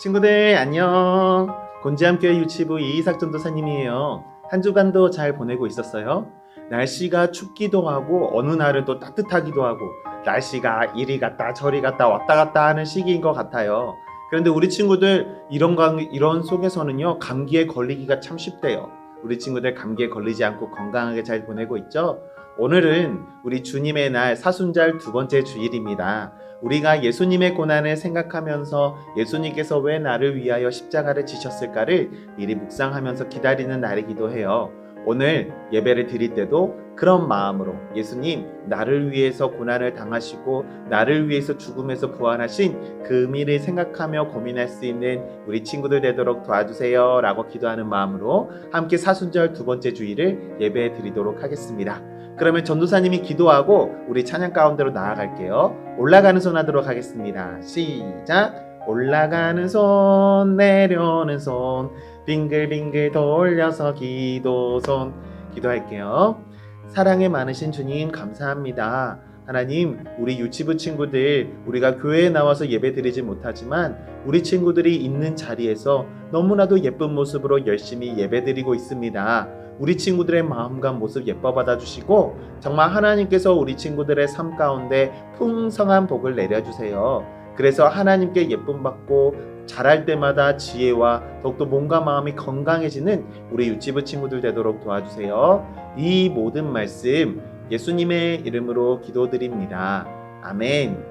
친구들 안녕. 곤지암교회 유치부 이이삭 전도사님이에요. 한 주간도 잘 보내고 있었어요? 날씨가 춥기도 하고 어느 날은 또 따뜻하기도 하고 날씨가 이리 갔다 저리 갔다 왔다 갔다 하는 시기인 것 같아요. 그런데 우리 친구들 이런 속에서는요, 감기에 걸리기가 참 쉽대요. 우리 친구들 감기에 걸리지 않고 건강하게 잘 보내고 있죠? 오늘은 우리 주님의 날 사순절 두 번째 주일입니다. 우리가 예수님의 고난을 생각하면서 예수님께서 왜 나를 위하여 십자가를 지셨을까를 미리 묵상하면서 기다리는 날이기도 해요. 오늘 예배를 드릴 때도 그런 마음으로 예수님, 나를 위해서 고난을 당하시고 나를 위해서 죽음에서 부활하신 그 의미를 생각하며 고민할 수 있는 우리 친구들 되도록 도와주세요 라고 기도하는 마음으로 함께 사순절 두 번째 주일을 예배 드리도록 하겠습니다. 그러면 전도사님이 기도하고 우리 찬양 가운데로 나아갈게요. 올라가는 손 하도록 하겠습니다. 시작! 올라가는 손, 내려오는 손, 빙글빙글 돌려서 기도손. 기도할게요. 사랑이 많으신 주님 감사합니다. 하나님, 우리 유치부 친구들, 우리가 교회에 나와서 예배 드리지 못하지만 우리 친구들이 있는 자리에서 너무나도 예쁜 모습으로 열심히 예배 드리고 있습니다. 우리 친구들의 마음과 모습 예뻐 받아주시고 정말 하나님께서 우리 친구들의 삶 가운데 풍성한 복을 내려주세요. 그래서 하나님께 예쁨 받고 자랄 때마다 지혜와 더욱더 몸과 마음이 건강해지는 우리 유치부 친구들 되도록 도와주세요. 이 모든 말씀 예수님의 이름으로 기도드립니다. 아멘.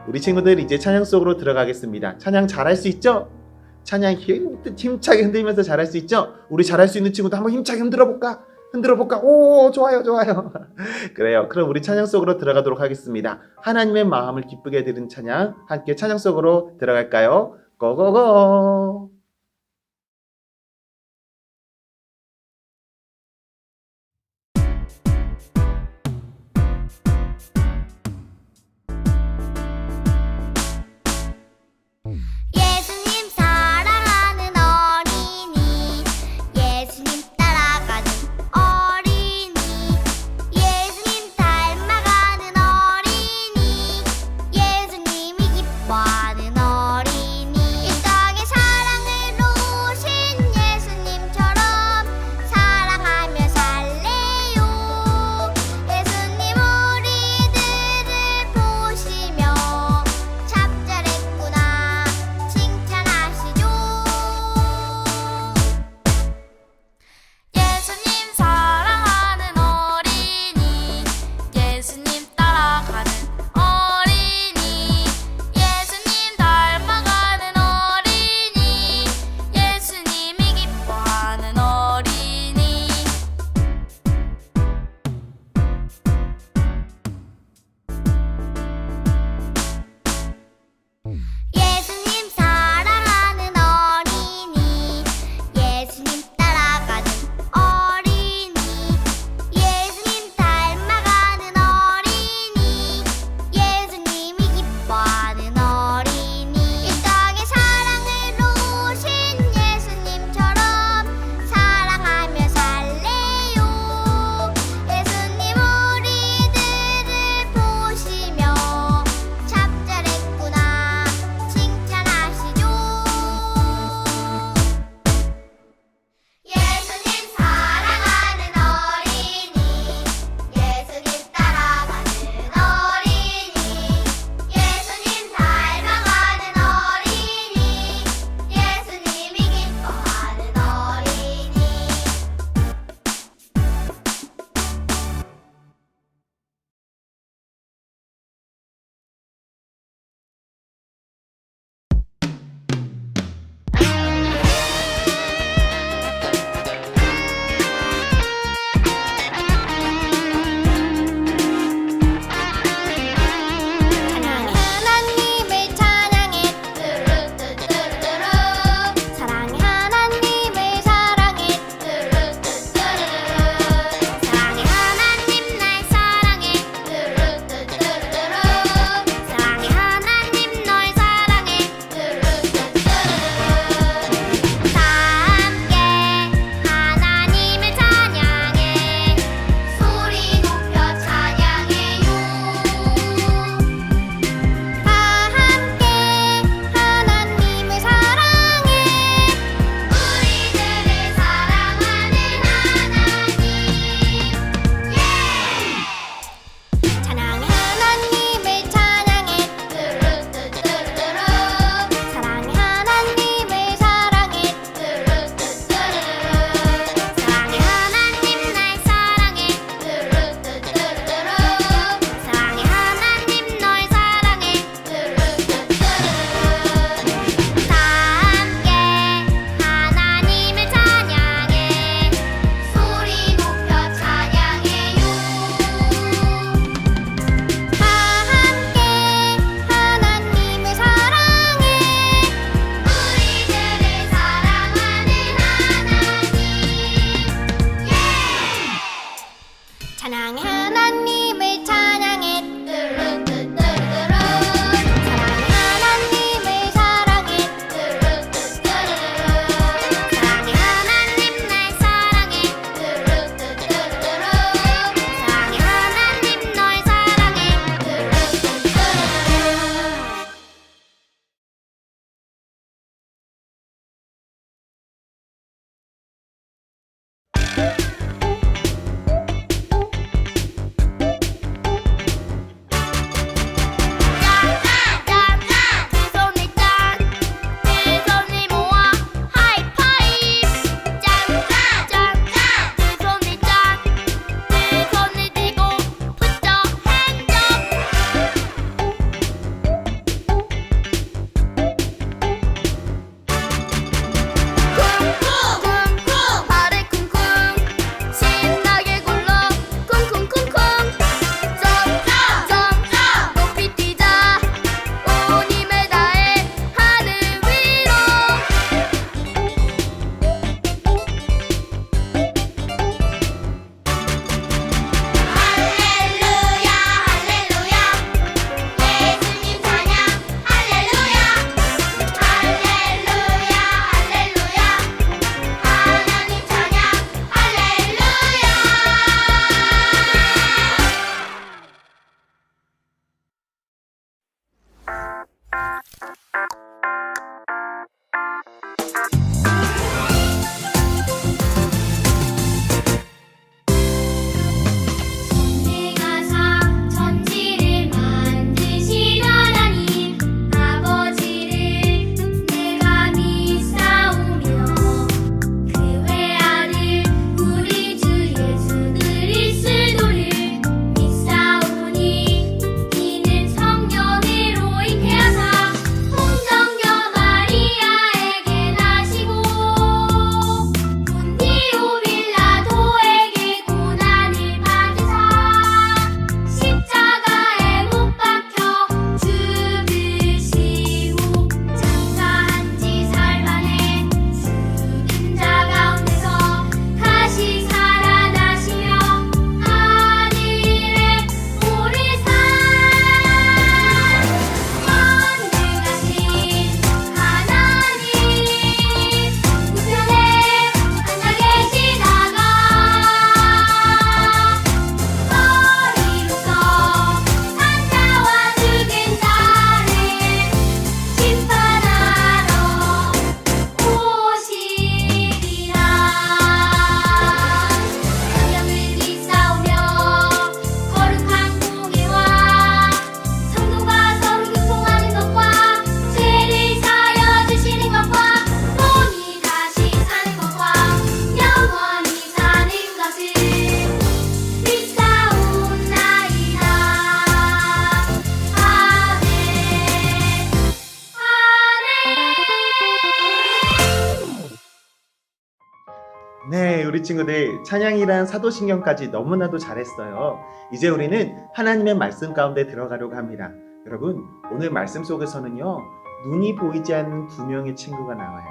우리 친구들 이제 찬양 속으로 들어가겠습니다. 찬양 잘할 수 있죠? 찬양 힘차게 흔들면서 잘할 수 있죠? 우리 잘할 수 있는 친구도 한번 힘차게 흔들어 볼까? 오, 좋아요. 그래요. 그럼 우리 찬양 속으로 들어가도록 하겠습니다. 하나님의 마음을 기쁘게 드리는 찬양, 함께 찬양 속으로 들어갈까요? 고고고. 예수님 사랑하는 어린이, 예수님 따라가는 어린이, 예수님 닮아가는 어린이, 예수님이 기뻐하는 어린이, 이 땅에 사랑을 네, 우리 친구들 찬양이랑 사도신경까지 너무나도 잘했어요. 이제 우리는 하나님의 말씀 가운데 들어가려고 합니다. 여러분, 오늘 말씀 속에서는요, 눈이 보이지 않는 두 명의 친구가 나와요.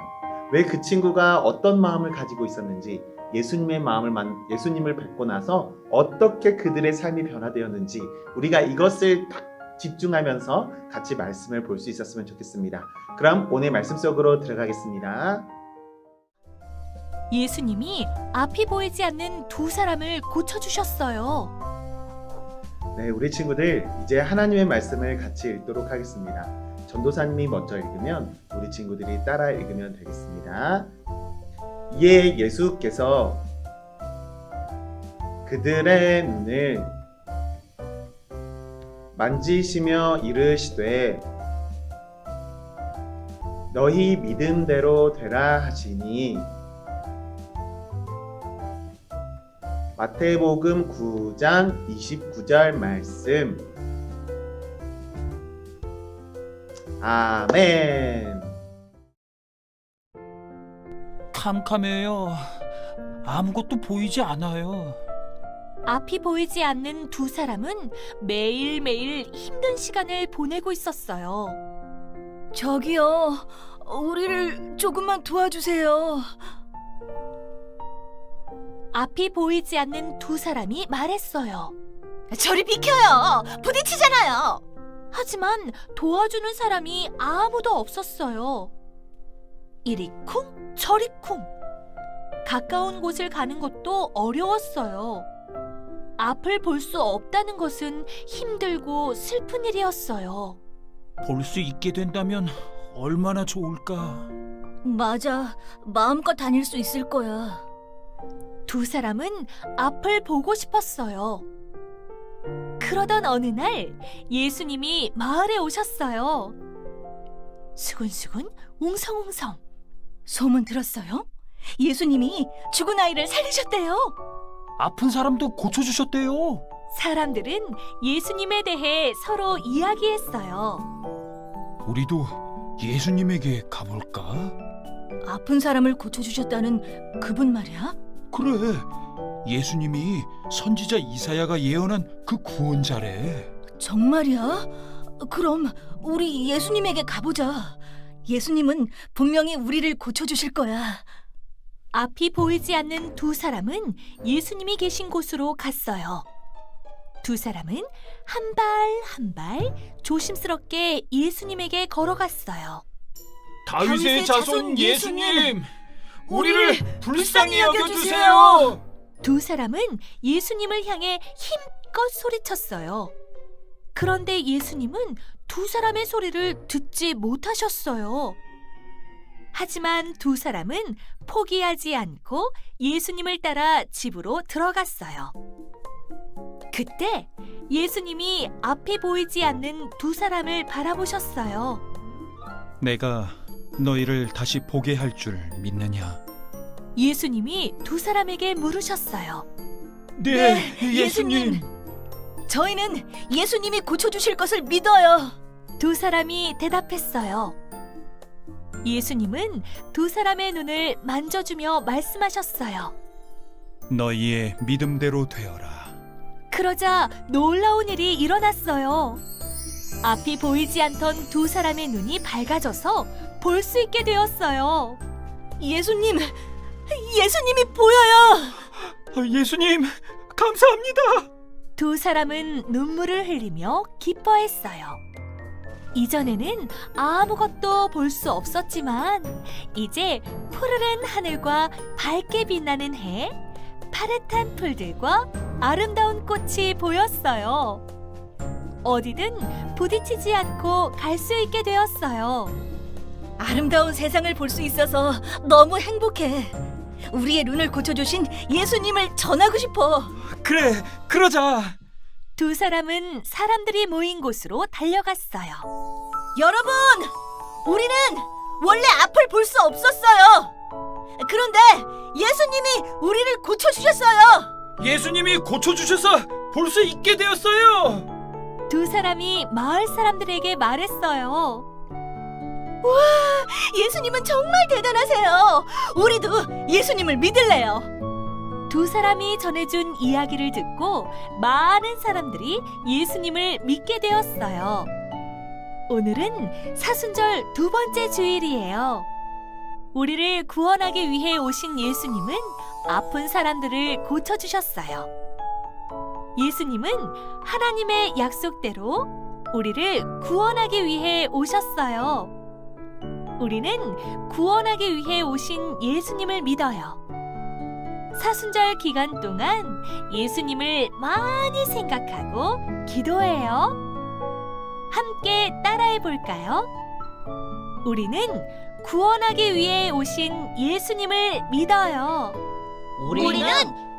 왜 그 친구가 어떤 마음을 가지고 있었는지, 예수님을 뵙고 나서 어떻게 그들의 삶이 변화되었는지 우리가 이것을 딱 집중하면서 같이 말씀을 볼 수 있었으면 좋겠습니다. 그럼 오늘 말씀 속으로 들어가겠습니다. 예수님이 앞이 보이지 않는 두 사람을 고쳐주셨어요. 네, 우리 친구들 이제 하나님의 말씀을 같이 읽도록 하겠습니다. 전도사님이 먼저 읽으면 우리 친구들이 따라 읽으면 되겠습니다. 이에 예수께서 그들의 눈을 만지시며 이르시되 너희 믿음대로 되라 하시니 마태복음 9장 29절 말씀. 아멘. 캄캄해요. 아무것도 보이지 않아요. 앞이 보이지 않는 두 사람은 매일매일 힘든 시간을 보내고 있었어요. 저기요, 우리를 조금만 도와주세요. 앞이 보이지 않는 두 사람이 말했어요. 저리 비켜요. 부딪히잖아요. 하지만 도와주는 사람이 아무도 없었어요. 이리 쿵, 저리 쿵. 가까운 곳을 가는 것도 어려웠어요. 앞을 볼 수 없다는 것은 힘들고 슬픈 일이었어요. 볼 수 있게 된다면 얼마나 좋을까. 맞아, 마음껏 다닐 수 있을 거야. 두 사람은 앞을 보고 싶었어요. 그러던 어느 날 예수님이 마을에 오셨어요. 수근수근 웅성웅성. 소문 들었어요? 예수님이 죽은 아이를 살리셨대요. 아픈 사람도 고쳐주셨대요. 사람들은 예수님에 대해 서로 이야기했어요. 우리도 예수님에게 가볼까? 아픈 사람을 고쳐주셨다는 그분 말이야? 그래, 예수님이 선지자 이사야가 예언한 그 구원자래. 정말이야? 그럼 우리 예수님에게 가보자. 예수님은 분명히 우리를 고쳐주실 거야. 앞이 보이지 않는 두 사람은 예수님이 계신 곳으로 갔어요. 두 사람은 한 발 한 발 조심스럽게 예수님에게 걸어갔어요. 다윗의 자손 예수님, 우리를 불쌍히 여겨주세요. 여겨주세요. 두 사람은 예수님을 향해 힘껏 소리쳤어요. 그런데 예수님은 두 사람의 소리를 듣지 못하셨어요. 하지만 두 사람은 포기하지 않고 예수님을 따라 집으로 들어갔어요. 그때 예수님이 앞이 보이지 않는 두 사람을 바라보셨어요. 내가 너희를 다시 보게 할 줄 믿느냐? 예수님이 두 사람에게 물으셨어요. 네, 예수님. 저희는 예수님이 고쳐주실 것을 믿어요. 두 사람이 대답했어요. 예수님은 두 사람의 눈을 만져주며 말씀하셨어요. 너희의 믿음대로 되어라. 그러자 놀라운 일이 일어났어요. 앞이 보이지 않던 두 사람의 눈이 밝아져서 볼 수 있게 되었어요. 예수님이 보여요. 예수님, 감사합니다. 두 사람은 눈물을 흘리며 기뻐했어요. 이전에는 아무것도 볼 수 없었지만 이제 푸르른 하늘과 밝게 빛나는 해, 파릇한 풀들과 아름다운 꽃이 보였어요. 어디든 부딪히지 않고 갈 수 있게 되었어요. 아름다운 세상을 볼 수 있어서 너무 행복해. 우리의 눈을 고쳐주신 예수님을 전하고 싶어. 그래, 그러자. 두 사람은 사람들이 모인 곳으로 달려갔어요. 여러분, 우리는 원래 앞을 볼 수 없었어요. 그런데 예수님이 우리를 고쳐주셨어요. 예수님이 고쳐주셔서 볼 수 있게 되었어요. 두 사람이 마을 사람들에게 말했어요. 예수님은 정말 대단하세요. 우리도 예수님을 믿을래요. 두 사람이 전해준 이야기를 듣고 많은 사람들이 예수님을 믿게 되었어요. 오늘은 사순절 두 번째 주일이에요. 우리를 구원하기 위해 오신 예수님은 아픈 사람들을 고쳐주셨어요. 예수님은 하나님의 약속대로 우리를 구원하기 위해 오셨어요. 우리는 구원하기 위해 오신 예수님을 믿어요. 사순절 기간 동안 예수님을 많이 생각하고 기도해요. 함께 따라해 볼까요? 우리는 구원하기 위해 오신 예수님을 믿어요. 우리는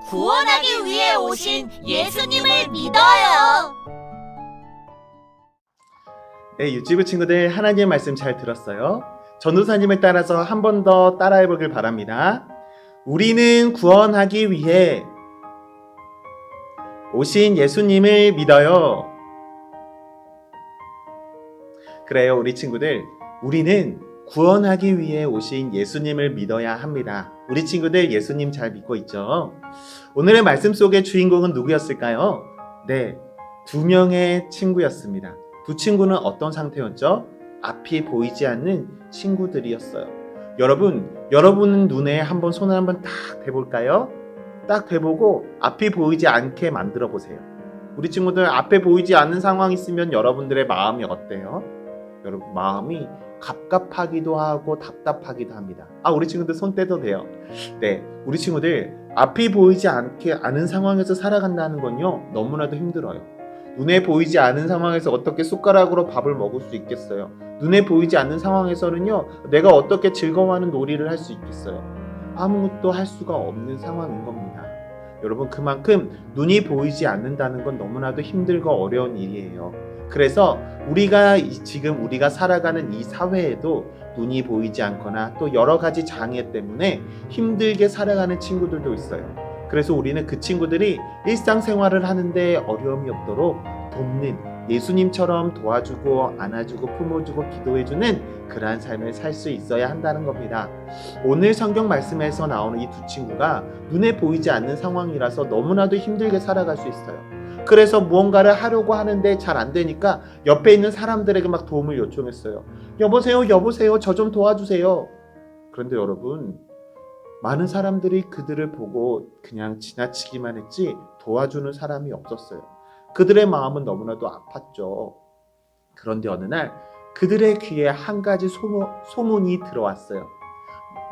구원하기 위해 오신 예수님을 믿어요. 네, 유치부 친구들 하나님의 말씀 잘 들었어요? 전도사님을 따라서 한 번 더 따라해 보길 바랍니다. 우리는 구원하기 위해 오신 예수님을 믿어요. 그래요, 우리 친구들. 우리는 구원하기 위해 오신 예수님을 믿어야 합니다. 우리 친구들 예수님 잘 믿고 있죠? 오늘의 말씀 속의 주인공은 누구였을까요? 네, 두 명의 친구였습니다. 두 친구는 어떤 상태였죠? 앞이 보이지 않는 친구들이었어요. 여러분 눈에 한번 손을 한번 딱 대볼까요? 딱 대보고 앞이 보이지 않게 만들어 보세요. 우리 친구들 앞에 보이지 않는 상황이 있으면 여러분들의 마음이 어때요? 여러분 마음이 갑갑하기도 하고 답답하기도 합니다. 우리 친구들 손 떼도 돼요. 네, 우리 친구들 앞이 보이지 않은 상황에서 살아간다는 건요 너무나도 힘들어요. 눈에 보이지 않은 상황에서 어떻게 숟가락으로 밥을 먹을 수 있겠어요? 눈에 보이지 않는 상황에서는요 내가 어떻게 즐거워하는 놀이를 할 수 있겠어요? 아무것도 할 수가 없는 상황인 겁니다. 여러분, 그만큼 눈이 보이지 않는다는 건 너무나도 힘들고 어려운 일이에요. 그래서 지금 우리가 살아가는 이 사회에도 눈이 보이지 않거나 또 여러 가지 장애 때문에 힘들게 살아가는 친구들도 있어요. 그래서 우리는 그 친구들이 일상생활을 하는데 어려움이 없도록 돕는, 예수님처럼 도와주고 안아주고 품어주고 기도해주는 그러한 삶을 살 수 있어야 한다는 겁니다. 오늘 성경 말씀에서 나오는 이 두 친구가 눈에 보이지 않는 상황이라서 너무나도 힘들게 살아갈 수 있어요. 그래서 무언가를 하려고 하는데 잘 안 되니까 옆에 있는 사람들에게 막 도움을 요청했어요. 여보세요, 저 좀 도와주세요. 그런데 여러분, 많은 사람들이 그들을 보고 그냥 지나치기만 했지 도와주는 사람이 없었어요. 그들의 마음은 너무나도 아팠죠. 그런데 어느 날 그들의 귀에 한 가지 소문이 들어왔어요.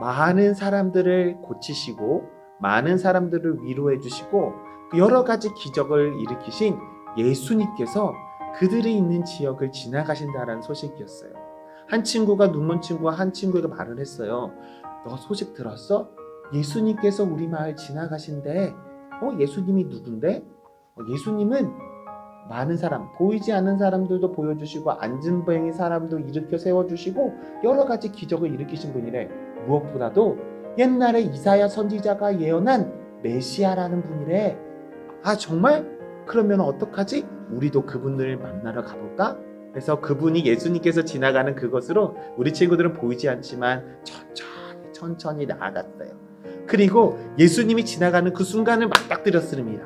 많은 사람들을 고치시고 많은 사람들을 위로해 주시고 여러 가지 기적을 일으키신 예수님께서 그들이 있는 지역을 지나가신다는 소식이었어요. 한 친구가 눈먼 친구와 한 친구에게 말을 했어요. 너 소식 들었어? 예수님께서 우리 마을 지나가신대. 예수님이 누군데? 예수님은 많은 사람, 보이지 않는 사람들도 보여주시고 안진병인 사람도 일으켜 세워주시고 여러 가지 기적을 일으키신 분이래. 무엇보다도 옛날에 이사야 선지자가 예언한 메시아라는 분이래. 정말? 그러면 어떡하지? 우리도 그분을 만나러 가볼까? 그래서 그분이 예수님께서 지나가는 그곳으로 우리 친구들은 보이지 않지만 천천히 나아갔어요. 그리고 예수님이 지나가는 그 순간을 맞닥뜨렸습니다.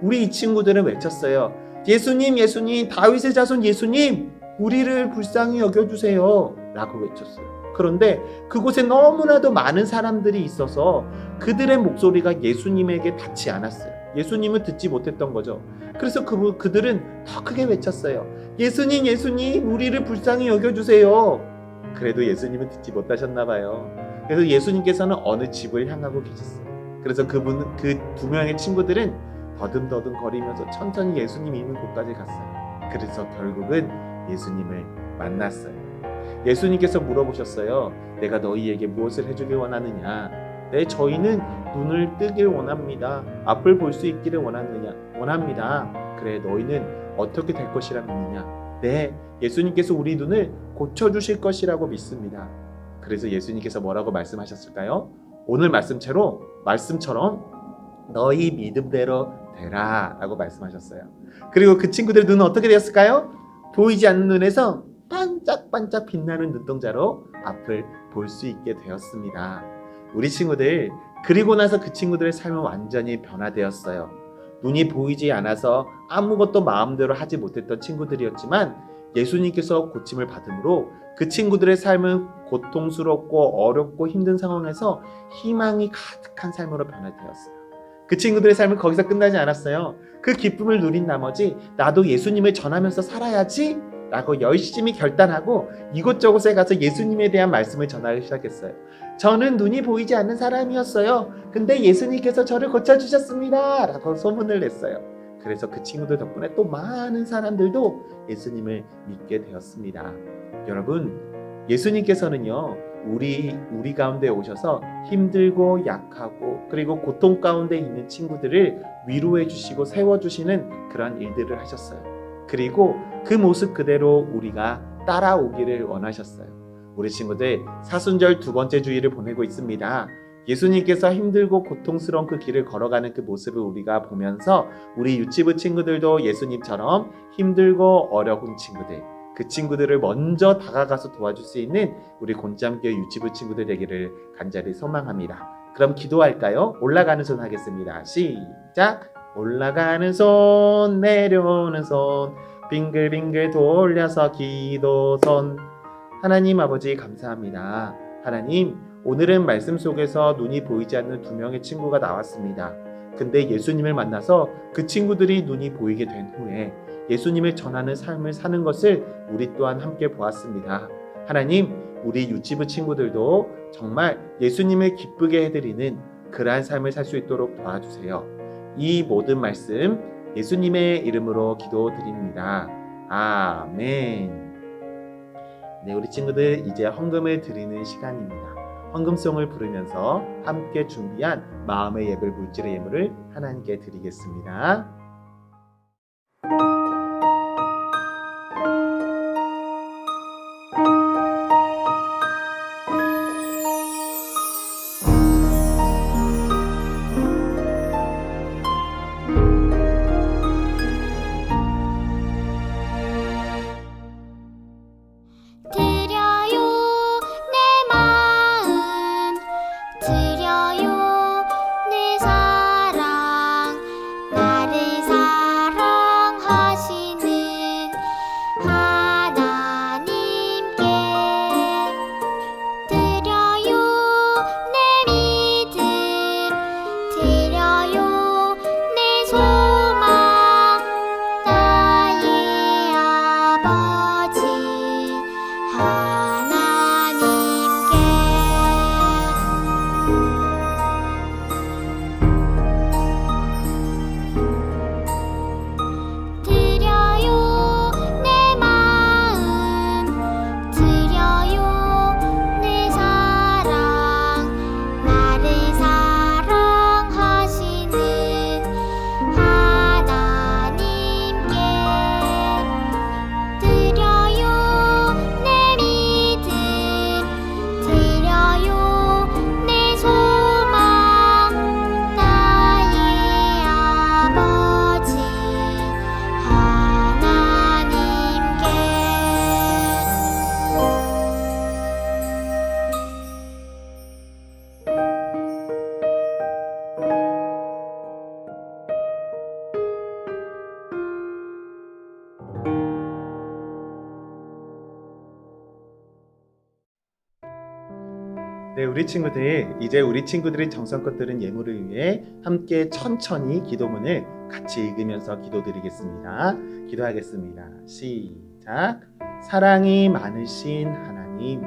우리 이 친구들은 외쳤어요. 예수님, 다윗의 자손 예수님, 우리를 불쌍히 여겨주세요 라고 외쳤어요. 그런데 그곳에 너무나도 많은 사람들이 있어서 그들의 목소리가 예수님에게 닿지 않았어요. 예수님은 듣지 못했던 거죠. 그래서 그들은 더 크게 외쳤어요. 예수님, 우리를 불쌍히 여겨주세요. 그래도 예수님은 듣지 못하셨나 봐요. 그래서 예수님께서는 어느 집을 향하고 계셨어요. 그래서 그 두 명의 친구들은 더듬더듬 거리면서 천천히 예수님이 있는 곳까지 갔어요. 그래서 결국은 예수님을 만났어요. 예수님께서 물어보셨어요. 내가 너희에게 무엇을 해주길 원하느냐? 네, 저희는 눈을 뜨길 원합니다. 앞을 볼 수 있기를 원합니다. 그래, 너희는 어떻게 될 것이라 믿느냐? 네, 예수님께서 우리 눈을 고쳐주실 것이라고 믿습니다. 그래서 예수님께서 뭐라고 말씀하셨을까요? 오늘 말씀처럼 너희 믿음대로 되라 라고 말씀하셨어요. 그리고 그 친구들의 눈은 어떻게 되었을까요? 보이지 않는 눈에서 반짝반짝 빛나는 눈동자로 앞을 볼 수 있게 되었습니다. 우리 친구들, 그리고 나서 그 친구들의 삶은 완전히 변화되었어요. 눈이 보이지 않아서 아무것도 마음대로 하지 못했던 친구들이었지만 예수님께서 고침을 받음으로 그 친구들의 삶은 고통스럽고 어렵고 힘든 상황에서 희망이 가득한 삶으로 변화되었어요. 그 친구들의 삶은 거기서 끝나지 않았어요. 그 기쁨을 누린 나머지 나도 예수님을 전하면서 살아야지 라고 열심히 결단하고 이곳저곳에 가서 예수님에 대한 말씀을 전하기 시작했어요. 저는 눈이 보이지 않는 사람이었어요. 근데 예수님께서 저를 고쳐주셨습니다 라고 소문을 냈어요. 그래서 그 친구들 덕분에 또 많은 사람들도 예수님을 믿게 되었습니다. 여러분, 예수님께서는요, 우리 가운데 오셔서 힘들고 약하고 그리고 고통 가운데 있는 친구들을 위로해 주시고 세워주시는 그런 일들을 하셨어요. 그리고 그 모습 그대로 우리가 따라오기를 원하셨어요. 우리 친구들, 사순절 2번째 주일을 보내고 있습니다. 예수님께서 힘들고 고통스러운 그 길을 걸어가는 그 모습을 우리가 보면서 우리 유치부 친구들도 예수님처럼 힘들고 어려운 친구들, 그 친구들을 먼저 다가가서 도와줄 수 있는 우리 곤지암교회 유치부 친구들 되기를 간절히 소망합니다. 그럼 기도할까요? 올라가는 손 하겠습니다. 시작! 올라가는 손, 내려오는 손, 빙글빙글 돌려서 기도손. 하나님 아버지 감사합니다. 하나님, 오늘은 말씀 속에서 눈이 보이지 않는 2명의 친구가 나왔습니다. 근데 예수님을 만나서 그 친구들이 눈이 보이게 된 후에 예수님을 전하는 삶을 사는 것을 우리 또한 함께 보았습니다. 하나님, 우리 유치부 친구들도 정말 예수님을 기쁘게 해드리는 그러한 삶을 살 수 있도록 도와주세요. 이 모든 말씀 예수님의 이름으로 기도드립니다. 아멘. 네, 우리 친구들 이제 헌금을 드리는 시간입니다. 헌금송을 부르면서 함께 준비한 마음의 예불 물질의 예물을 하나님께 드리겠습니다. 네, 우리 친구들, 이제 우리 친구들이 정성껏 들은 예물을 위해 함께 천천히 기도문을 같이 읽으면서 기도드리겠습니다. 기도하겠습니다. 시작. 사랑이 많으신 하나님,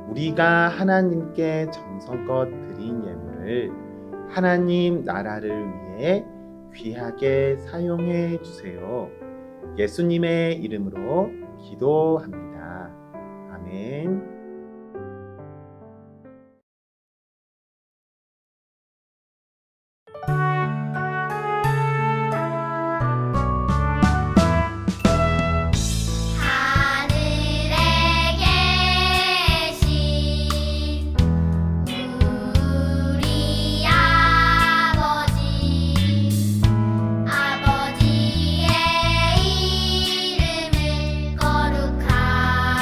우리가 하나님께 정성껏 드린 예물을 하나님 나라를 위해 귀하게 사용해 주세요. 예수님의 이름으로 기도합니다. 아멘. 아버지의 이름을 거룩하게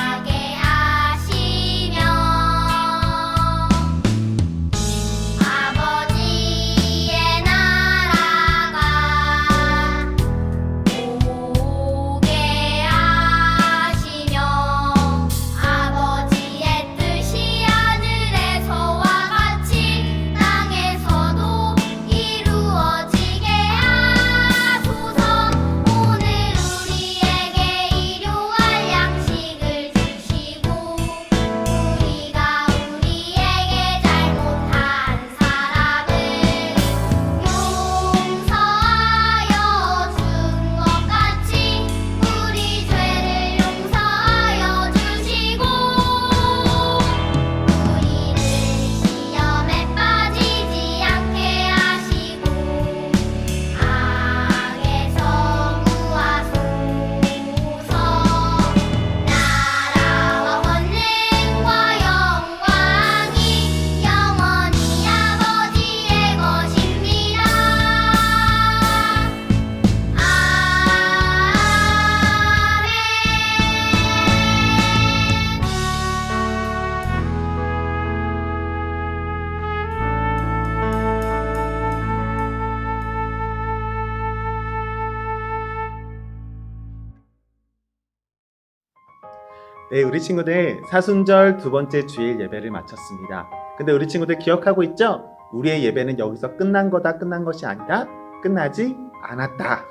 네, 우리 친구들 사순절 두 번째 주일 예배를 마쳤습니다. 근데 우리 친구들 기억하고 있죠? 우리의 예배는 여기서 끝난 거다, 끝난 것이 아니라 끝나지 않았다.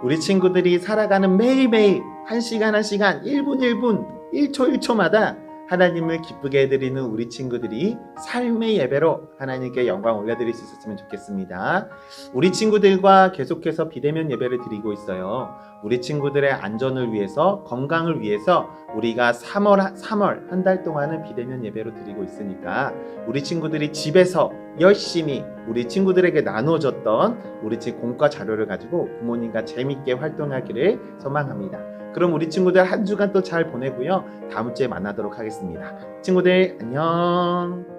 우리 친구들이 살아가는 매일매일 한 시간 한 시간, 1분 1분, 1초 1초마다 하나님을 기쁘게 해드리는 우리 친구들이 삶의 예배로 하나님께 영광 올려드릴 수 있었으면 좋겠습니다. 우리 친구들과 계속해서 비대면 예배를 드리고 있어요. 우리 친구들의 안전을 위해서, 건강을 위해서 우리가 3월 한 달 동안은 비대면 예배로 드리고 있으니까 우리 친구들이 집에서 열심히 우리 친구들에게 나눠줬던 우리 집 공과 자료를 가지고 부모님과 재밌게 활동하기를 소망합니다. 그럼 우리 친구들 한 주간 또 잘 보내고요. 다음 주에 만나도록 하겠습니다. 친구들 안녕.